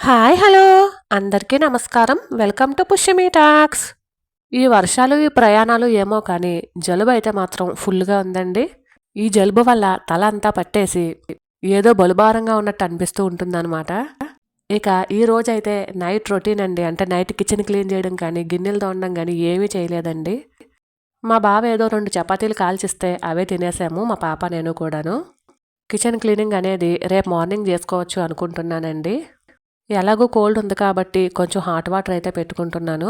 Hi hello అందరికీ నమస్కారం. Welcome to Pushyami talks. ఈ వర్షాలు ఈ ప్రయాణాలు ఏమో కానీ జలుబు అయితే మాత్రం ఫుల్గా ఉందండి. ఈ జలుబు వల్ల తల అంతా పట్టేసి ఏదో బలుభారంగా ఉన్నట్టు అనిపిస్తూ ఉంటుందన్నమాట. ఇక ఈ రోజైతే నైట్ రొటీన్ అండి. అంటే నైట్ కిచెన్ క్లీన్ చేయడం కానీ గిన్నెలు తోమడం కానీ ఏమీ చేయలేదండి. మా బావ ఏదో 2 చపాతీలు కాల్చిస్తే అవే తినేసాము, మా పాప నేను కూడాను. కిచెన్ క్లీనింగ్ అనేది రేపు మార్నింగ్ చేసుకోవచ్చు అనుకుంటున్నానండి. ఎలాగో కోల్డ్ ఉంది కాబట్టి కొంచెం హాట్ వాటర్ అయితే పెట్టుకుంటున్నాను.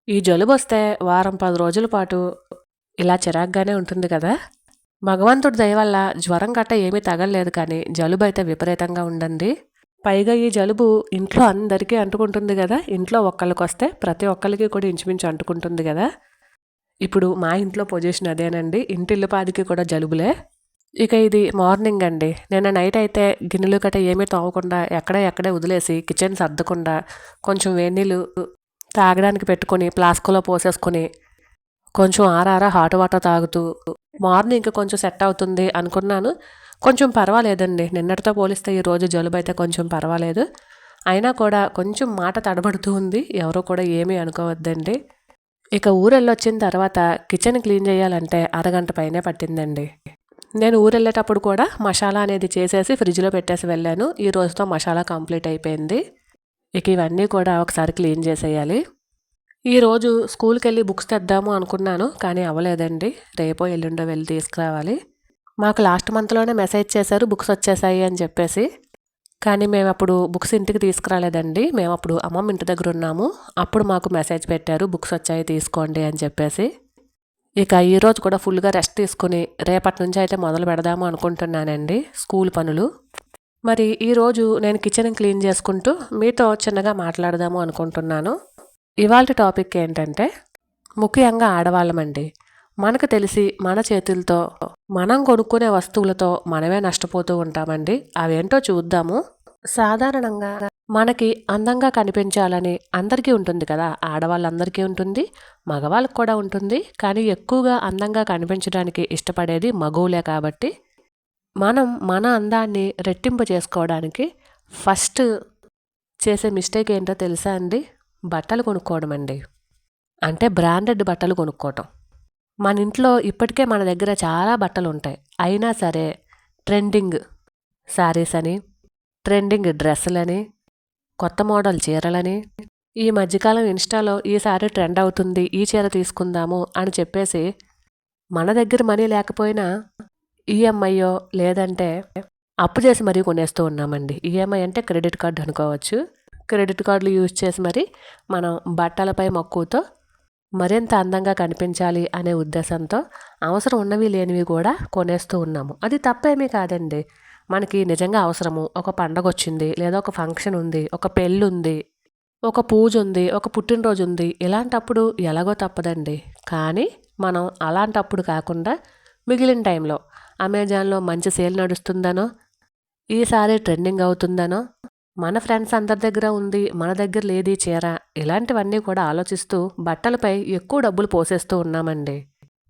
ఈ జలుబు వస్తే వారం 10 రోజుల పాటు ఇలా చిరాగ్గానే ఉంటుంది కదా. భగవంతుడి దయ వల్ల జ్వరం గట్ట ఏమీ తగలలేదు, కానీ జలుబు అయితే విపరీతంగా ఉండండి. పైగా ఈ జలుబు ఇంట్లో అందరికీ అంటుకుంటుంది కదా. ఇంట్లో ఒక్కళ్ళకి వస్తే ప్రతి ఒక్కరికి కూడా ఇంచుమించు అంటుకుంటుంది కదా. ఇప్పుడు మా ఇంట్లో పొజిషన్ అదేనండి. ఇంటిల్లిపాదికి కూడా జలుబులే. ఇక ఇది మార్నింగ్ అండి. నిన్న నైట్ అయితే గిన్నెలు గట్ట ఏమీ తోమకుండా ఎక్కడే వదిలేసి కిచెన్ సర్దకుండా కొంచెం వేడినీళ్ళు తాగడానికి పెట్టుకొని ఫ్లాస్క్లో పోసేసుకొని కొంచెం ఆరారా హాట్ వాటర్ తాగుతూ మార్నింగ్ కొంచెం సెట్ అవుతుంది అనుకున్నాను. కొంచెం పర్వాలేదండి. నిన్నటితో పోలిస్తే ఈరోజు జలుబు అయితే కొంచెం పర్వాలేదు. అయినా కూడా కొంచెం మాట తడబడుతూ ఉంది. ఎవరో కూడా ఏమీ అనుకోవద్దండి. ఇక ఊరెళ్ళొచ్చిన తర్వాత కిచెన్ క్లీన్ చేయాలంటే అరగంట పైనే పట్టిందండి. నేను ఊరెళ్ళేటప్పుడు కూడా మసాలా అనేది చేసేసి ఫ్రిడ్జ్లో పెట్టేసి వెళ్ళాను. ఈ రోజుతో మసాలా కంప్లీట్ అయిపోయింది. ఇక ఇవన్నీ కూడా ఒకసారి క్లీన్ చేసేయాలి. ఈరోజు స్కూల్కి వెళ్ళి బుక్స్ తెద్దాము అనుకున్నాను, కానీ అవ్వలేదండి. రేపో ఎల్లుండో వెళ్ళి తీసుకురావాలి. మాకు లాస్ట్ మంత్లోనే మెసేజ్ చేశారు బుక్స్ వచ్చేసాయి అని చెప్పేసి. కానీ మేము అప్పుడు బుక్స్ ఇంటికి తీసుకురాలేదండి. మేము అప్పుడు అమ్మమ్మ ఇంటి దగ్గర ఉన్నాము. అప్పుడు మాకు మెసేజ్ పెట్టారు బుక్స్ వచ్చాయి తీసుకోండి అని చెప్పేసి. ఇక ఈరోజు కూడా ఫుల్గా రెస్ట్ తీసుకుని రేపటి నుంచి అయితే మొదలు పెడదాము అనుకుంటున్నానండి స్కూల్ పనులు. మరి ఈరోజు నేను కిచెన్ క్లీన్ చేసుకుంటూ మీతో చిన్నగా మాట్లాడదాము అనుకుంటున్నాను. ఇవాళ టాపిక్ ఏంటంటే ముఖ్యంగా ఆడవాళ్ళమండి. మనకు తెలిసి మన చేతులతో మనం కొనుక్కునే వస్తువులతో మనమే నష్టపోతూ ఉంటామండి. అవేంటో చూద్దాము. సాధారణంగా మనకి అందంగా కనిపించాలని అందరికీ ఉంటుంది కదా. ఆడవాళ్ళందరికీ ఉంటుంది, మగవాళ్ళకు కూడా ఉంటుంది. కానీ ఎక్కువగా అందంగా కనిపించడానికి ఇష్టపడేది మగవులే. కాబట్టి మనం మన అందాన్ని రెట్టింపు చేసుకోవడానికి ఫస్ట్ చేసే మిస్టేక్ ఏంటో తెలుసా అండి? బట్టలు కొనుక్కోవడం అండి. అంటే బ్రాండెడ్ బట్టలు కొనుక్కోవటం. మన ఇంట్లో ఇప్పటికే మన దగ్గర చాలా బట్టలు ఉంటాయి. అయినా సరే ట్రెండింగ్ శారీస్ అని, ట్రెండింగ్ డ్రెస్సులని, కొత్త మోడల్ చీరలని, ఈ మధ్యకాలం ఇన్స్టాలో ఈ సారీ ట్రెండ్ అవుతుంది, ఈ చీర తీసుకుందాము అని చెప్పేసి మన దగ్గర మనీ లేకపోయినా ఈఎంఐయో లేదంటే అప్పు చేసి మరీ కొనేస్తూ ఉన్నామండి. ఈఎంఐ అంటే క్రెడిట్ కార్డు అనుకోవచ్చు. క్రెడిట్ కార్డులు యూజ్ చేసి మరి మనం బట్టలపై మక్కువతో మరింత అందంగా కనిపించాలి అనే ఉద్దేశంతో అవసరం ఉన్నవి లేనివి కూడా కొనేస్తూ ఉన్నాము. అది తప్పేమీ కాదండి. మనకి నిజంగా అవసరము, ఒక పండగ వచ్చింది, లేదా ఒక ఫంక్షన్ ఉంది, ఒక పెళ్ళి ఉంది, ఒక పూజ ఉంది, ఒక పుట్టినరోజు ఉంది, ఇలాంటప్పుడు ఎలాగో తప్పదండి. కానీ మనం అలాంటప్పుడు కాకుండా మిగిలిన టైంలో అమెజాన్లో మంచి సేల్ నడుస్తుందనో, ఈసారి ట్రెండింగ్ అవుతుందనో, మన ఫ్రెండ్స్ అందరి దగ్గర ఉంది మన దగ్గర లేది చీర, ఇలాంటివన్నీ కూడా ఆలోచిస్తూ బట్టలపై ఎక్కువ డబ్బులు పోసేస్తూ ఉన్నామండి.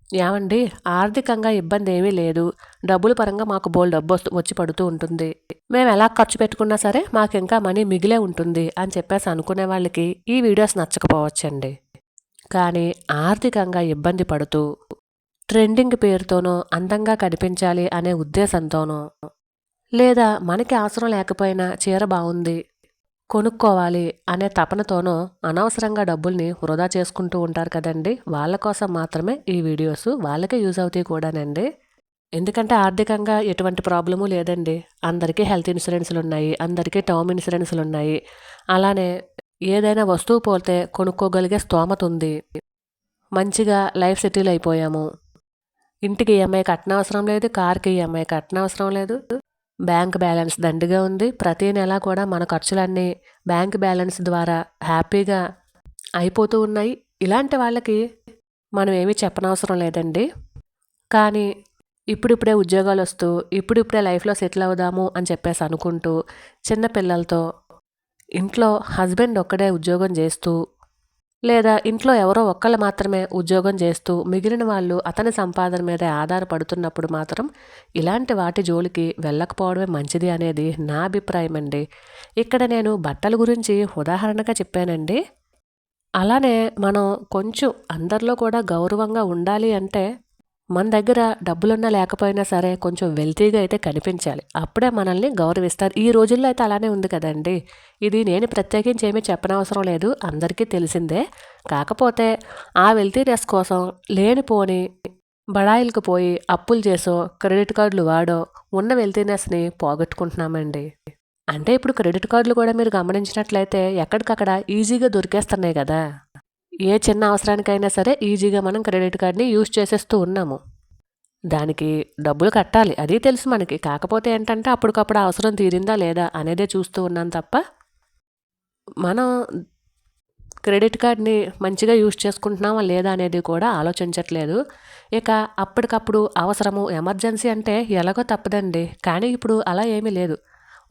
ఏమండి, ఆర్థికంగా ఇబ్బంది ఏమీ లేదు, డబ్బుల పరంగా మాకు బోల్ డబ్బు వచ్చి పడుతూ ఉంటుంది, మేము ఎలా ఖర్చు పెట్టుకున్నా సరే మాకు ఇంకా మనీ మిగిలే ఉంటుంది అని చెప్పేసి అనుకునే వాళ్ళకి ఈ వీడియోస్ నచ్చకపోవచ్చండి. కానీ ఆర్థికంగా ఇబ్బంది పడుతూ ట్రెండింగ్ పేరుతోనో అందంగా కనిపించాలి అనే ఉద్దేశంతోనో, లేదా మనకి అవసరం లేకపోయినా చీర బాగుంది కొనుక్కోవాలి అనే తపనతోనో అనవసరంగా డబ్బుల్ని వృధా చేసుకుంటూ ఉంటారు కదండి. వాళ్ళ కోసం మాత్రమే ఈ వీడియోస్, వాళ్ళకే యూజ్ అవుతాయి కూడానండి. ఎందుకంటే ఆర్థికంగా ఎటువంటి ప్రాబ్లము లేదండి. అందరికీ హెల్త్ ఇన్సూరెన్స్లు ఉన్నాయి, అందరికీ టర్మ్ ఇన్సూరెన్స్లు ఉన్నాయి. అలానే ఏదైనా వస్తువు పోతే కొనుక్కోగలిగే స్తోమత ఉంది. మంచిగా లైఫ్ సెటిల్ అయిపోయాము. ఇంటికి ఈఎంఐ కట్టనవసరం లేదు, కార్కి ఈఎంఐ కట్టనవసరం లేదు, బ్యాంక్ బ్యాలెన్స్ దండిగా ఉంది. ప్రతి నెల కూడా మన ఖర్చులన్నీ బ్యాంక్ బ్యాలెన్స్ ద్వారా హ్యాపీగా అయిపోతూ ఉన్నాయి. ఇలాంటి వాళ్ళకి మనం ఏమీ చెప్పనవసరం లేదండి. కానీ ఇప్పుడిప్పుడే ఉద్యోగాలు వస్తూ ఇప్పుడిప్పుడే లైఫ్లో సెటిల్ అవుదాము అని చెప్పేసి అనుకుంటూ చిన్నపిల్లలతో ఇంట్లో హస్బెండ్ ఒక్కడే ఉద్యోగం చేస్తూ లేదా ఇంట్లో ఎవరో ఒక్కళ్ళు మాత్రమే ఉద్యోగం చేస్తూ మిగిలిన వాళ్ళు అతని సంపాదన మీదే ఆధారపడుతున్నప్పుడు మాత్రం ఇలాంటి వాటి జోలికి వెళ్ళకపోవడమే మంచిది అనేది నా అభిప్రాయం అండి. ఇక్కడ నేను బట్టల గురించి ఉదాహరణగా చెప్పానండి. అలానే మనం కొంచెం అందరిలో కూడా గౌరవంగా ఉండాలి అంటే మన దగ్గర డబ్బులున్నా లేకపోయినా సరే కొంచెం వెల్తీగా అయితే కనిపించాలి. అప్పుడే మనల్ని గౌరవిస్తారు. ఈ రోజుల్లో అయితే అలానే ఉంది కదండీ! ఇది నేను ప్రత్యేకించి ఏమీ చెప్పనవసరం లేదు. అందరికీ తెలిసిందే. కాకపోతే ఆ వెల్తీనెస్ కోసం లేనిపోని బడాయిలకు పోయి అప్పులు చేసో, క్రెడిట్ కార్డులు వాడో ఉన్న వెల్తీనెస్‌ని పోగొట్టుకుంటున్నామండి. అంటే ఇప్పుడు క్రెడిట్ కార్డులు కూడా మీరు గమనించినట్లయితే ఎక్కడికక్కడ ఈజీగా దొరికేస్తున్నాయి గదా! ఏ చిన్న అవసరానికైనా సరే ఈజీగా మనం క్రెడిట్ కార్డ్‌ని యూజ్ చేసేస్తూ ఉన్నాము. దానికి డబ్బులు కట్టాలి. అది తెలుసు మనకి. కాకపోతే ఏంటంటే అప్పటికప్పుడు ఆ అవసరం తీరిందా లేదా అనేదే చూస్తూ ఉన్నాం తప్ప, మనం క్రెడిట్ కార్డ్‌ని మంచిగా యూజ్ చేసుకుంటున్నామా లేదా అనేది కూడా ఆలోచించట్లేదు. ఇక అప్పటికప్పుడు అవసరము, ఎమర్జెన్సీ అంటే ఎలాగో తప్పదండి. కానీ ఇప్పుడు అలా ఏమీ లేదు.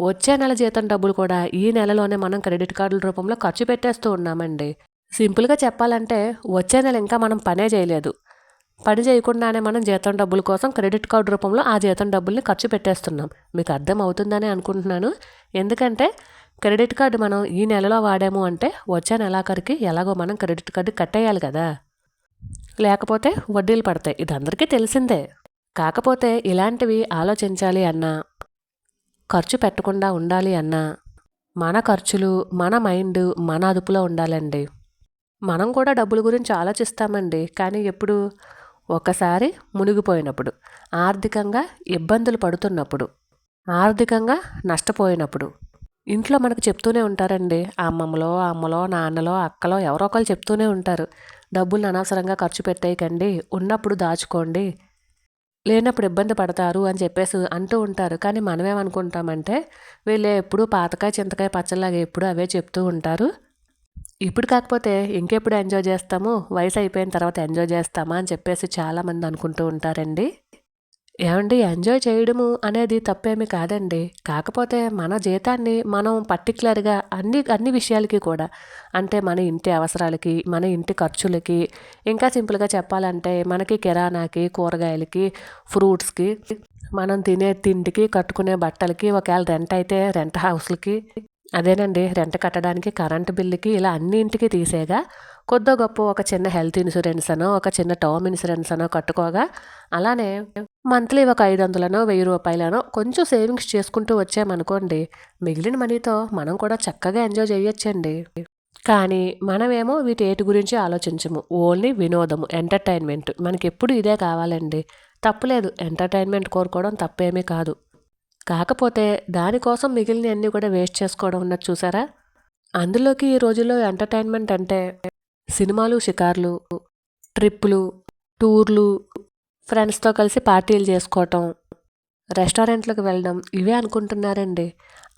వచ్చే నెల జీతం డబ్బులు కూడా ఈ నెలలోనే మనం క్రెడిట్ కార్డుల రూపంలో ఖర్చు పెట్టేస్తూ ఉన్నామండి. సింపుల్‌గా చెప్పాలంటే వచ్చే నెల ఇంకా మనం పనే చేయలేదు. పని చేయకుండానే మనం జీతం డబ్బుల కోసం క్రెడిట్ కార్డ్ రూపంలో ఆ జీతం డబ్బుల్ని ఖర్చు పెట్టేస్తున్నాం. మీకు అర్థం అవుతుందనే అనుకుంటున్నాను. ఎందుకంటే క్రెడిట్ కార్డ్ మనం ఈ నెలలో వాడాము అంటే వచ్చే నెలాఖరికి ఎలాగో మనం క్రెడిట్ కార్డ్ కట్టేయాలి కదా! లేకపోతే వడ్డీలు పడతాయి. ఇది అందరికీ తెలిసిందే. కాకపోతే ఇలాంటివి ఆలోచించాలి అన్నా, ఖర్చు పెట్టకుండా ఉండాలి అన్నా, మన ఖర్చులు, మన మైండ్ మన అదుపులో ఉండాలండి. మనం కూడా డబ్బుల గురించి ఆలోచిస్తామండి. కానీ ఎప్పుడు? ఒకసారి మునిగిపోయినప్పుడు, ఆర్థికంగా ఇబ్బందులు పడుతున్నప్పుడు, ఆర్థికంగా నష్టపోయినప్పుడు. ఇంట్లో మనకు చెప్తూనే ఉంటారండి. అమ్మలో, నాన్నలో, అక్కలో ఎవరో ఒకళ్ళు చెప్తూనే ఉంటారు. డబ్బుల్ని అనవసరంగా ఖర్చు పెట్టేయకండి. ఉన్నప్పుడు దాచుకోండి. లేనప్పుడు ఇబ్బంది పడతారు అని చెప్పేసి అంటూ ఉంటారు. కానీ మనమేమనుకుంటామంటే వీళ్ళు ఎప్పుడూ పాతకాయ, చింతకాయ పచ్చడిలాగా ఎప్పుడూ అవే చెప్తూ ఉంటారు. ఇప్పుడు కాకపోతే ఇంకెప్పుడు ఎంజాయ్ చేస్తాము, వయసు అయిపోయిన తర్వాత ఎంజాయ్ చేస్తామా అని చెప్పేసి చాలామంది అనుకుంటూ ఉంటారండి. ఏవండి, ఎంజాయ్ చేయడము అనేది తప్పేమీ కాదండి. కాకపోతే మన జీతాన్ని మనం పర్టిక్యులర్‌గా అన్ని విషయాలకి కూడా అంటే మన ఇంటి అవసరాలకి, మన ఇంటి ఖర్చులకి, ఇంకా సింపుల్‌గా చెప్పాలంటే మనకి కిరాణాకి, కూరగాయలకి, ఫ్రూట్స్‌కి, మనం తినే తిండికి, కట్టుకునే బట్టలకి, ఒకవేళ రెంట్ అయితే రెంట్ హౌస్‌లకి, అదేనండి రెంట్ కట్టడానికి, కరెంట్ బిల్లుకి ఇలా అన్నింటికి తీసేగా కొద్దో గొప్పో ఒక చిన్న హెల్త్ ఇన్సూరెన్స్ అనో, ఒక చిన్న టర్మ్ ఇన్సూరెన్స్ అనో కట్టుకోగా, అలానే మంత్లీ ఒక 500నో, రూ. 1000నో కొంచెం సేవింగ్స్ చేసుకుంటూ వచ్చామనుకోండి, మిగిలిన మనీతో మనం కూడా చక్కగా ఎంజాయ్ చేయొచ్చండి. కానీ మనమేమో వీటేటి గురించి ఆలోచించము. Only వినోదము, entertainment. మనకెప్పుడు ఇదే కావాలండి. తప్పులేదు. ఎంటర్‌టైన్‌మెంట్ కోరుకోవడం తప్పేమీ కాదు. కాకపోతే దానికోసం మిగిలినయన్నీ కూడా వేస్ట్ చేసుకోవడం ఉన్నది చూసారా? అందులోకి ఈ రోజుల్లో ఎంటర్‌టైన్‌మెంట్ అంటే సినిమాలు, షికార్లు, ట్రిప్పులు, టూర్లు, ఫ్రెండ్స్‌తో కలిసి పార్టీలు చేసుకోవటం, రెస్టారెంట్‌లకు వెళ్ళడం ఇవే అనుకుంటున్నారండి.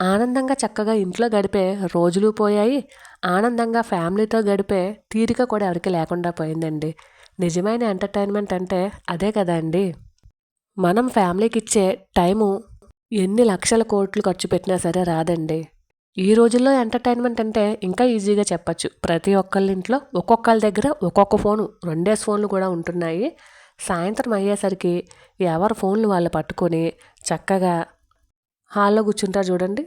ఆనందంగా చక్కగా ఇంట్లో గడిపే రోజులు పోయాయి. ఆనందంగా ఫ్యామిలీతో గడిపే తీరిక కూడా ఎవరికీ లేకుండా పోయిందండి. నిజమైన ఎంటర్‌టైన్‌మెంట్ అంటే అదే కదండీ! మనం ఫ్యామిలీకిచ్చే టైము ఎన్ని లక్షల కోట్లు ఖర్చు పెట్టినా సరే రాదండి. ఈ రోజుల్లో ఎంటర్‌టైన్‌మెంట్ అంటే ఇంకా ఈజీగా చెప్పచ్చు. ప్రతి ఒక్కళ్ళ ఇంట్లో ఒక్కొక్కళ్ళ దగ్గర ఒక్కొక్క ఫోను, 2 ఫోన్లు కూడా ఉంటున్నాయి. సాయంత్రం అయ్యేసరికి ఎవరి ఫోన్లు వాళ్ళు పట్టుకొని చక్కగా హాల్‌లో కూర్చుంటారు చూడండి.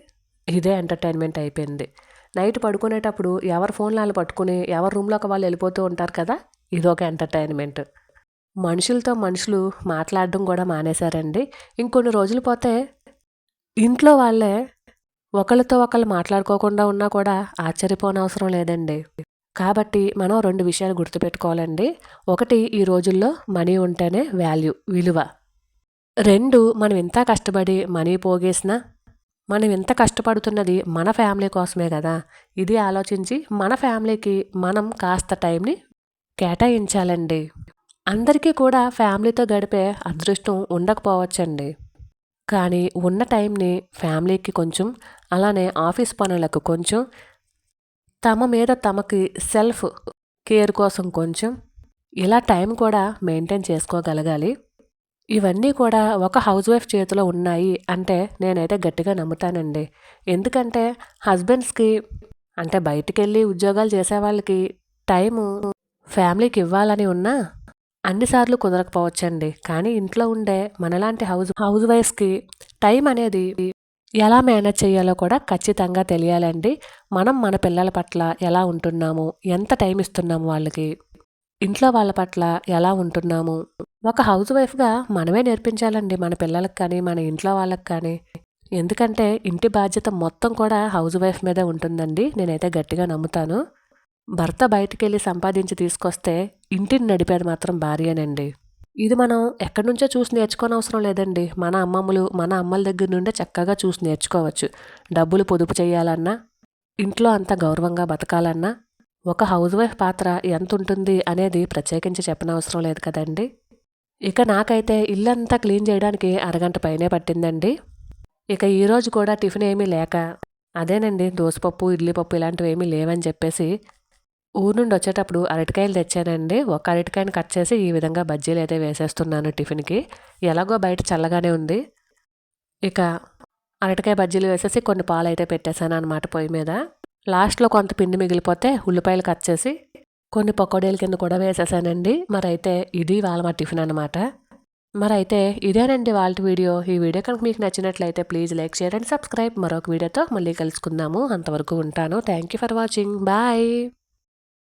ఇదే ఎంటర్‌టైన్‌మెంట్ అయిపోయింది. నైట్ పడుకునేటప్పుడు ఎవరి ఫోన్లు ఆళ్ళు పట్టుకొని ఎవరి రూమ్‌లోకి వాళ్ళు వెళ్ళిపోతూ ఉంటారు కదా! ఇదొక ఎంటర్‌టైన్‌మెంట్. మనుషులతో మనుషులు మాట్లాడడం కూడా మానేశారండి. ఇంకొన్ని రోజులు పోతే ఇంట్లో వాళ్ళే ఒకళ్ళతో ఒకళ్ళు మాట్లాడుకోకుండా ఉన్నా కూడా ఆశ్చర్యపోనవసరం లేదండి. కాబట్టి మనం 2 విషయాలు గుర్తుపెట్టుకోవాలండి. ఒకటి, ఈ రోజుల్లో మనీ ఉంటేనే వాల్యూ, విలువ. 2, మనం ఇంత కష్టపడి మనీ పోగేసినా, మనం ఇంత కష్టపడుతున్నది మన ఫ్యామిలీ కోసమే గదా! ఇది ఆలోచించి మన ఫ్యామిలీకి మనం కాస్త టైంని కేటాయించాలండి. అందరికీ కూడా ఫ్యామిలీతో గడిపే అదృష్టం ఉండకపోవచ్చండి. కానీ ఉన్న టైంని ఫ్యామిలీకి కొంచెం, అలానే ఆఫీస్ పనులకు కొంచెం, తమ మీద తమకి సెల్ఫ్ కేర్ కోసం కొంచెం, ఇలా టైం కూడా మెయింటైన్ చేసుకోగలగాలి. ఇవన్నీ కూడా ఒక హౌస్ వైఫ్ చేతిలో ఉన్నాయి అంటే నేనైతే గట్టిగా నమ్ముతానండి. ఎందుకంటే హస్బెండ్స్‌కి అంటే బయటికెళ్ళి ఉద్యోగాలు చేసేవాళ్ళకి టైము ఫ్యామిలీకి ఇవ్వాలని ఉన్నా అన్నిసార్లు కుదరకపోవచ్చండి. కానీ ఇంట్లో ఉండే మనలాంటి హౌస్ వైఫ్స్‌కి టైం అనేది ఎలా మేనేజ్ చేయాలో కూడా ఖచ్చితంగా తెలియాలండి. మనం మన పిల్లల పట్ల ఎలా ఉంటున్నాము? ఎంత టైం ఇస్తున్నాము వాళ్ళకి? ఇంట్లో వాళ్ళ పట్ల ఎలా ఉంటున్నాము? ఒక హౌస్ వైఫ్‌గా మనమే నేర్పించాలండి మన పిల్లలకి కానీ, మన ఇంట్లో వాళ్ళకి కానీ. ఎందుకంటే ఇంటి బాధ్యత మొత్తం కూడా హౌస్ వైఫ్ మీదే ఉంటుందండి. నేనైతే గట్టిగా నమ్ముతాను. భర్త బయటికెళ్ళి సంపాదించి తీసుకొస్తే ఇంటిని నడిపేది మాత్రం భార్యేనండి. ఇది మనం ఎక్కడి నుంచో చూసి నేర్చుకోనవసరం లేదండి. మన అమ్మమ్మలు, మన అమ్మల దగ్గర నుండే చక్కగా చూసి నేర్చుకోవచ్చు. డబ్బులు పొదుపు చేయాలన్నా, ఇంట్లో అంతా గౌరవంగా బతకాలన్నా, ఒక హౌస్ వైఫ్ పాత్ర ఎంతుంటుంది అనేది ప్రత్యేకించి చెప్పనవసరం లేదు కదండీ! ఇక నాకైతే ఇల్లంతా క్లీన్ చేయడానికి అరగంట పైనే పట్టిందండి. ఇక ఈరోజు కూడా టిఫిన్ ఏమీ లేక అదేనండి దోసపప్పు, ఇడ్లీ పప్పు ఇలాంటివేమీ లేవని చెప్పేసి ఊరు నుండి వచ్చేటప్పుడు అరటికాయలు తెచ్చానండి. ఒక అరటికాయని కట్ చేసి ఈ విధంగా బజ్జీలైతే వేసేస్తున్నాను టిఫిన్‌కి. ఎలాగో బయట చల్లగానే ఉంది. ఇక అరటికాయ బజ్జీలు వేసేసి కొన్ని పాలైతే పెట్టేశాననమాట పొయ్యి మీద. లాస్ట్‌లో కొంత పిండి మిగిలిపోతే ఉల్లిపాయలు కట్ చేసి కొన్ని పకోడీల కింద కూడా వేసేశానండి. మరైతే ఇది ఇవాళ మా టిఫిన్ అనమాట. మరైతే ఇదేనండి ఇవాల్టి వీడియో. ఈ వీడియో కనుక మీకు నచ్చినట్లయితే please like, share and subscribe. మరొక వీడియోతో మళ్ళీ కలుసుకుందాము. అంతవరకు ఉంటాను. Thank you for watching. Bye.